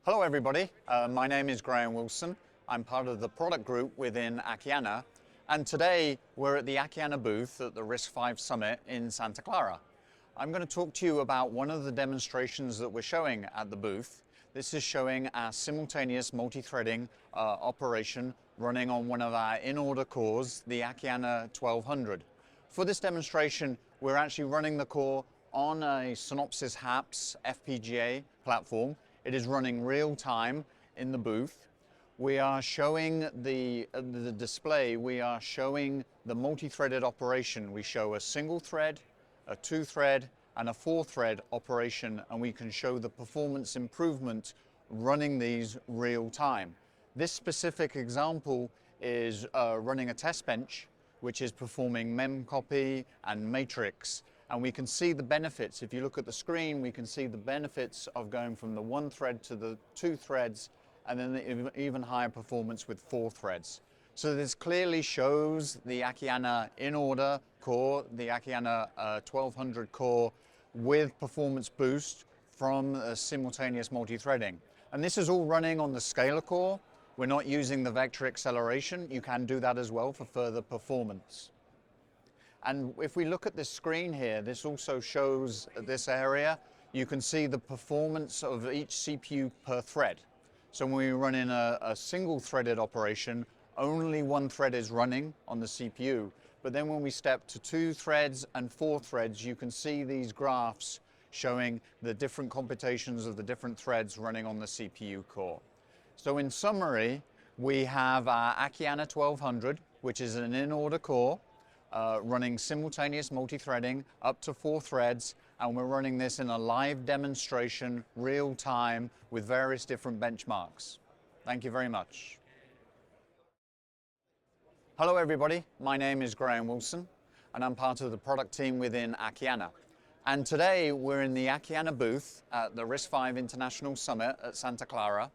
Hello everybody, my name is Graham Wilson. I'm part of the product group within Akeana, and today we're at the Akeana Booth at the RISC-V Summit in Santa Clara. I'm going to talk to you about one of the demonstrations that we're showing at the booth. This is showing our simultaneous multi-threading operation running on one of our in-order cores, the Akeana 1200. For this demonstration, we're actually running the core on a Synopsys HAPS FPGA platform. It is running real time in the booth. We are showing the display, we are showing the multi-threaded operation. We show a single thread, a two thread, and a four thread operation, and we can show the performance improvement running these real time. This specific example is running a test bench, which is performing memcopy and matrix. And we can see the benefits. If you look at the screen, we can see the benefits of going from the one thread to the two threads, and then the even higher performance with four threads. So this clearly shows the Akeana in-order core, the Akeana 1200 core with performance boost from simultaneous multi-threading. And this is all running on the scalar core. We're not using the vector acceleration. You can do that as well for further performance. And if we look at this screen here, this also shows this area. You can see the performance of each CPU per thread. So when we run in a single threaded operation, only one thread is running on the CPU. But then when we step to two threads and four threads, you can see these graphs showing the different computations of the different threads running on the CPU core. So in summary, we have our Akeana 1200, which is an in-order core, running simultaneous multi-threading up to four threads, and we're running this in a live demonstration, real time, with various different benchmarks. Thank you very much. Hello everybody, my name is Graham Wilson, and I'm part of the product team within Akeana. And today we're in the Akeana booth at the RISC-V International Summit at Santa Clara,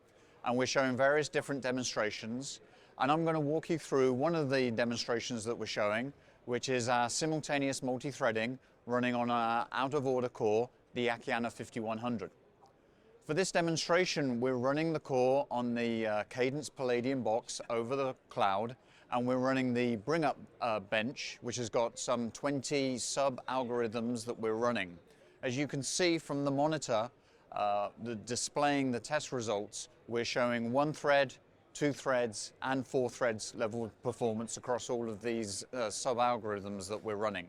and we're showing various different demonstrations. And I'm going to walk you through one of the demonstrations that we're showing, which is our simultaneous multi-threading running on our out-of-order core, the Akeana 5100. For this demonstration, we're running the core on the Cadence Palladium box over the cloud, and we're running the bring-up bench, which has got some 20 sub-algorithms that we're running. As you can see from the monitor, displaying the test results, we're showing one thread, two threads, and four threads level of performance across all of these sub-algorithms that we're running.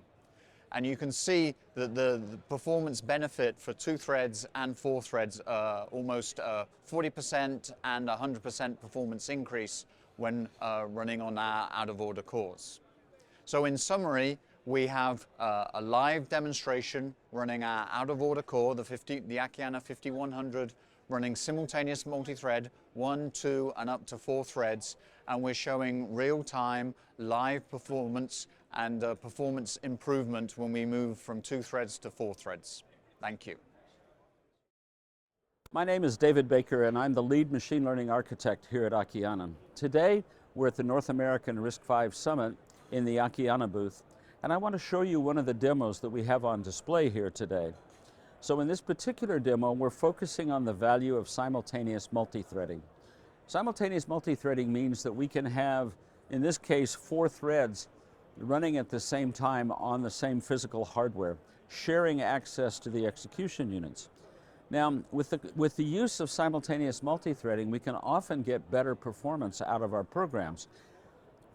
And you can see that the performance benefit for two threads and four threads are almost 40% and 100% performance increase when running on our out-of-order cores. So in summary, we have a live demonstration running our out-of-order core, the Akeana 5100, running simultaneous multi-thread, 1, 2, and up to 4 threads, and we're showing real-time live performance and performance improvement when we move from 2 threads to 4 threads. Thank you. My name is David Baker, and I'm the lead machine learning architect here at Akeana. Today, we're at the North American RISC-V Summit in the Akeana booth, and I want to show you one of the demos that we have on display here today. So in this particular demo, we're focusing on the value of simultaneous multi-threading. Simultaneous multi-threading means that we can have, in this case, 4 threads running at the same time on the same physical hardware, sharing access to the execution units. Now, with the use of simultaneous multi-threading, we can often get better performance out of our programs.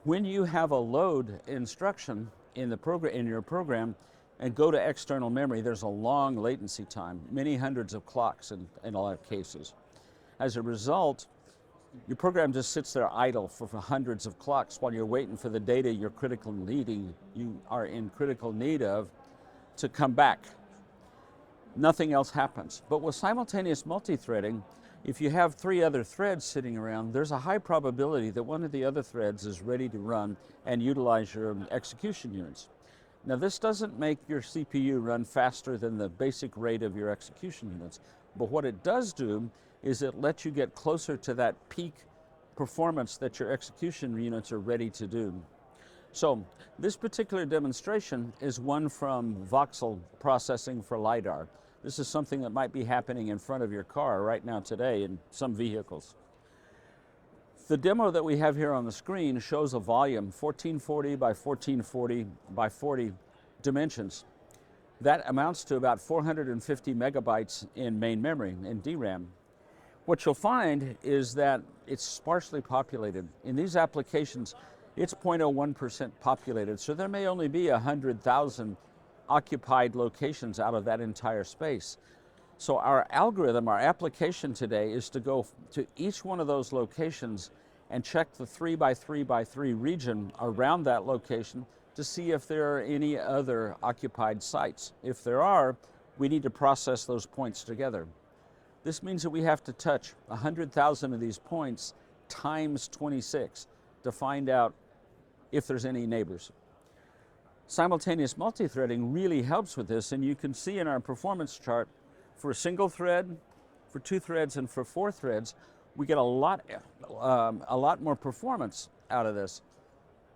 When you have a load instruction in your program, and go to external memory, there's a long latency time, many hundreds of clocks in a lot of cases. As a result, your program just sits there idle for hundreds of clocks while you're waiting for the data you are in critical need of to come back. Nothing else happens. But with simultaneous multi-threading, if you have 3 other threads sitting around, there's a high probability that one of the other threads is ready to run and utilize your execution units. Now, this doesn't make your CPU run faster than the basic rate of your execution units, but what it does do is it lets you get closer to that peak performance that your execution units are ready to do. So this particular demonstration is one from voxel processing for LiDAR. This is something that might be happening in front of your car right now today in some vehicles. The demo that we have here on the screen shows a volume 1440 by 1440 by 40 dimensions. That amounts to about 450 megabytes in main memory, in DRAM. What you'll find is that it's sparsely populated. In these applications, it's 0.01% populated, so there may only be 100,000 occupied locations out of that entire space. So our algorithm, our application today, is to go to each one of those locations and check the 3 by 3 by 3 region around that location to see if there are any other occupied sites. If there are, we need to process those points together. This means that we have to touch 100,000 of these points times 26 to find out if there's any neighbors. Simultaneous multi-threading really helps with this, and you can see in our performance chart for a single thread, for 2 threads, and for 4 threads, we get a lot more performance out of this.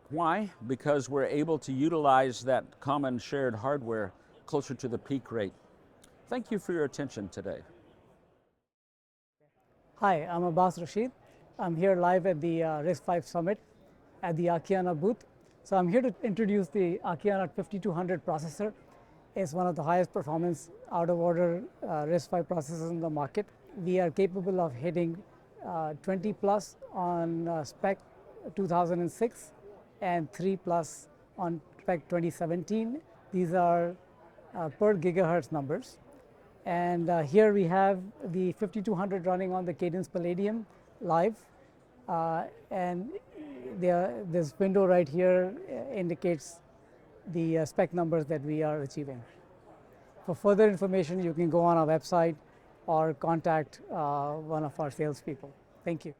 Why? Because we're able to utilize that common shared hardware closer to the peak rate. Thank you for your attention today. Hi, I'm Abbas Rashid. I'm here live at the RISC-V Summit at the Akeana booth. So I'm here to introduce the Akeana 5200 processor. It's one of the highest performance out-of-order RISC-V processors in the market. We are capable of hitting 20 plus on spec 2006 and 3 plus on spec 2017. These are per gigahertz numbers. And here we have the 5200 running on the Cadence Palladium live. And this window right here indicates the spec numbers that we are achieving. For further information, you can go on our website or contact one of our salespeople. Thank you.